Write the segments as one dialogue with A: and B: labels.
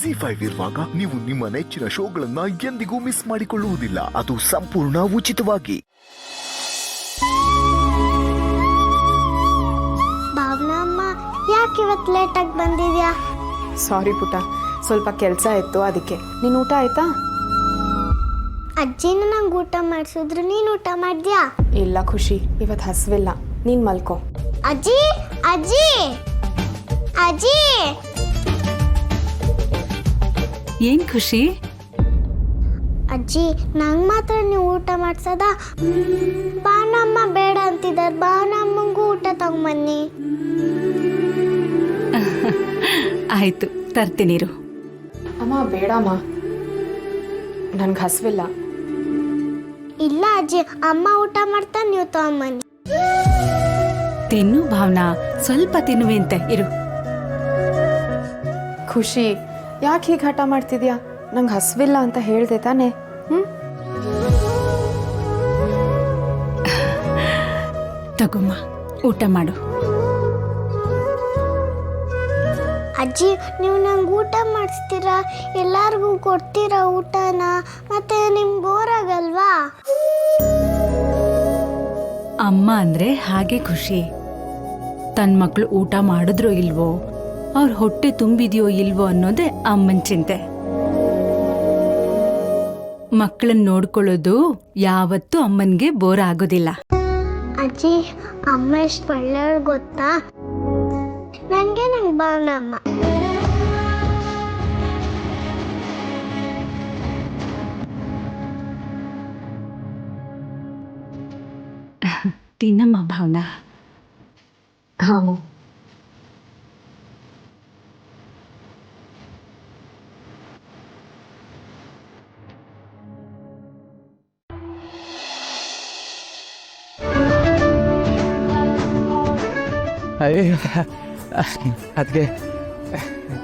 A: ZEE5 ಇರುವಾಗ ನೀವು ನಿಮ್ಮ ನೆಚ್ಚಿನ ಶೋಗಳನ್ನ ಎಂದಿಗೂ ಮಿಸ್ ಮಾಡಿಕೊಳ್ಳುವುದಿಲ್ಲ. ಅದು ಸಂಪೂರ್ಣ ಉಚಿತವಾಗಿ.
B: ಭಾವನಮ್ಮ, ಯಾಕೆ ಇವತ್ತು ಲೇಟಾಗಿ ಬಂದಿದ್ಯಾ?
C: ಸಾರಿ ಪುಟ್ಟ, ಸ್ವಲ್ಪ ಕೆಲಸ ಇತ್ತು ಅದಕ್ಕೆ. ನೀನು ಊಟ ಆಯ್ತಾ?
B: ಅಜ್ಜಿನ ನಂಗೆ ಊಟ ಮಾಡಿಸಿದ್ರು, ನೀನು ಊಟ ಮಾಡಿದ್ಯಾ?
C: ಇಲ್ಲ ಖುಷಿ, ಇವತ್ತು ಹಸಿವಿಲ್ಲ, ನೀನು ಮಲ್ಕೋ.
B: ಅಜ್ಜಿ ಅಜ್ಜಿ ಅಜ್ಜಿ.
D: ಏನ್ ಖುಷಿ?
B: ಅಜ್ಜಿ, ನಂಗೆ ಮಾತ್ರ ನೀವು ಊಟ ಮಾಡ್ಸದ? ಭಾವನಮ್ಮ ಬೇಡ ಅಂತಿದ್ದಾರೆ, ಭಾವನಮ್ಮಂಗೂ ಊಟ ತಗೊಂಬನ್ನಿ.
D: ಆಯ್ತು, ತರ್ತೀನಿರು.
C: ಅಮ್ಮ ಬೇಡಮ್ಮ, ನನ್ಗೆ ಹಸಿವಿಲ್ಲ.
B: ಇಲ್ಲ ಅಜ್ಜಿ, ಅಮ್ಮ ಊಟ ಮಾಡ್ತಾ ನೀವು ತಗೊಂಬನ್ನಿ.
D: ತಿನ್ನು ಭಾವನಾ, ಸ್ವಲ್ಪ ತಿನ್ನುವೆಂತೆ ಇರು.
C: ಖುಷಿ, ಯಾಕೆ ಹೀಗೆ ಹಠ ಮಾಡ್ತಿದ್ಯಾ? ನಂಗೆ ಹಸಿವಿಲ್ಲ ಅಂತ ಹೇಳ್ದೆ ತಾನೆ?
D: ತಗೊಮ್ಮ, ಊಟ ಮಾಡು.
B: ಅಜ್ಜಿ, ನೀವು ನಂಗೆ ಊಟ ಮಾಡಿಸ್ತೀರಾ? ಎಲ್ಲಾರ್ಗೂ ಕೊಡ್ತೀರಾ ಊಟನ? ಮತ್ತೆ ನಿಮ್ಗೆ ಬೋರ್ ಆಗಲ್ವಾ?
D: ಅಮ್ಮ ಅಂದ್ರೆ ಹಾಗೆ ಖುಷಿ. ತನ್ನ ಮಕ್ಕಳು ಊಟ ಮಾಡಿದ್ರೋ ಇಲ್ವೋ, ಅವ್ರ ಹೊಟ್ಟೆ ತುಂಬಿದೆಯೋ ಇಲ್ವೋ ಅನ್ನೋದೇ ಅಮ್ಮನ ಚಿಂತೆ. ಮಕ್ಕಳನ್ನ ನೋಡ್ಕೊಳ್ಳೋದು ಯಾವತ್ತೂ ಅಮ್ಮನ್ಗೆ ಬೋರ್ ಆಗೋದಿಲ್ಲ.
B: ಅಜ್ಜಿ, ಅಮ್ಮ ಎಷ್ಟು ಒಳ್ಳೆಯವ್ರು ಗೊತ್ತಾ? ನಂಗೆ ಭಾವನಮ್ಮ.
D: ತಿನ್ನಮ್ಮ ಭಾವನಾ.
E: ಅಯ್ಯೋ ಅದಕ್ಕೆ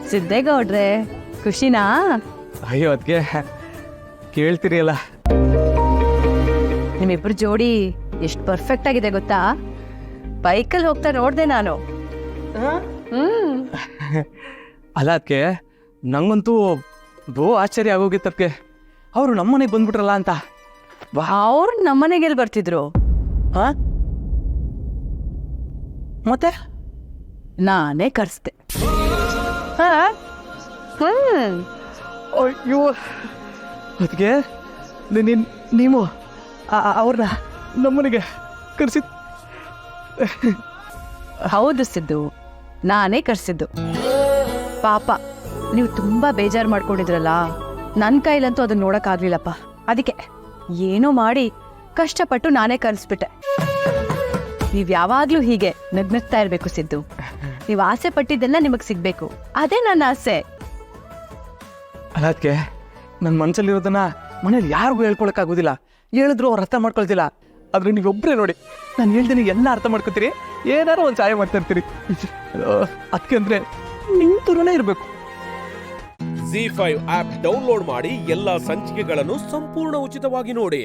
F: ಸಿದ್ದೇಗೌಡ್ರೆ, ಖುಷಿನಾ?
E: ಅಯ್ಯೋ ಅದಕ್ಕೆ ಕೇಳ್ತಿರಿಯಲ್ಲ.
F: ನಿಮ್ಮಿಬ್ರು ಜೋಡಿ ಎಷ್ಟು ಪರ್ಫೆಕ್ಟ್ ಆಗಿದೆ ಗೊತ್ತಾ? ಬೈಕಲ್ಲಿ ಹೋಗ್ತಾ ನೋಡ್ದೆ ನಾನು.
E: ಅಲ್ಲ ಅದಕ್ಕೆ ನಂಗಂತೂ ಆಶ್ಚರ್ಯ ಆಗೋಗಿತ್ತು ಅದಕ್ಕೆ, ಅವರು ನಮ್ಮನೆಗೆ ಬಂದ್ಬಿಟ್ರಲ್ಲ ಅಂತ.
F: ಅವ್ರು ನಮ್ಮನೆಗೆಲ್ಲಿ ಬರ್ತಿದ್ರು?
E: ಹಾ, ಮತ್ತೆ
F: ನಾನೇ ಕರ್ಸ್ದೆ.
E: ಅಯ್ಯೋ ಅದಕ್ಕೆ ನೀವು ಅವ್ರನ್ನ ನಮ್ಮನೆಗೆ ಕರೆಸಿದ್?
F: ಹೌದು ಸಿದ್ದು, ನಾನೇ ಕರ್ಸಿದ್ದು. ಪಾಪ ನೀವು ತುಂಬಾ ಬೇಜಾರು ಮಾಡ್ಕೊಂಡಿದ್ರಲ್ಲ, ನನ್ನ ಕೈಲಂತೂ ಅದನ್ನ ನೋಡಕ್ಕಾಗ್ಲಿಲ್ಲಪ್ಪ. ಅದಕ್ಕೆ ಏನೋ ಮಾಡಿ ಕಷ್ಟಪಟ್ಟು ನಾನೇ ಕರ್ಸ್ಬಿಟ್ಟೆ. ನೀವ್ ಯಾವಾಗ್ಲೂ ಹೀಗೆ ನಗ್ನಗ್ತಾ ಇರ್ಬೇಕು ಸಿದ್ದು. ನೀವು ಆಸೆ ಪಟ್ಟಿದ್ದೆಲ್ಲ ನಿಮಗ್ ಸಿಗ್ಬೇಕು, ಅದೇ ನನ್ನ ಆಸೆ.
E: ಅಲ್ಲ ಅದಕ್ಕೆ ನನ್ನ ಮನಸ್ಸಲ್ಲಿರೋದನ್ನ ಮನೇಲಿ ಯಾರಿಗೂ ಹೇಳ್ಕೊಳಕ್ಕಾಗೋದಿಲ್ಲ. ಹೇಳಿದ್ರು ಅವ್ರು ಅರ್ಥ ಮಾಡ್ಕೊಳ್ತಿಲ್ಲ. ಆದ್ರೆ ನೀವೊಬ್ಬರೇ ನೋಡಿ, ನಾನು ಹೇಳ್ತೀನಿ ಎಲ್ಲ ಅರ್ಥ ಮಾಡ್ಕೊತೀರಿ, ಏನಾರು ಒಂದು ಸಹಾಯ ಮಾಡ್ತಾ ಇರ್ತೀರಿ. ಅದಕ್ಕೆ ಅಂದ್ರೆ ನಿಮ್ಮ ಥರನೇ ಇರಬೇಕು.
G: ZEE5 ಆಪ್ ಡೌನ್ಲೋಡ್ ಮಾಡಿ ಎಲ್ಲಾ ಸಂಚಿಕೆಗಳನ್ನು ಸಂಪೂರ್ಣ ಉಚಿತವಾಗಿ ನೋಡಿ.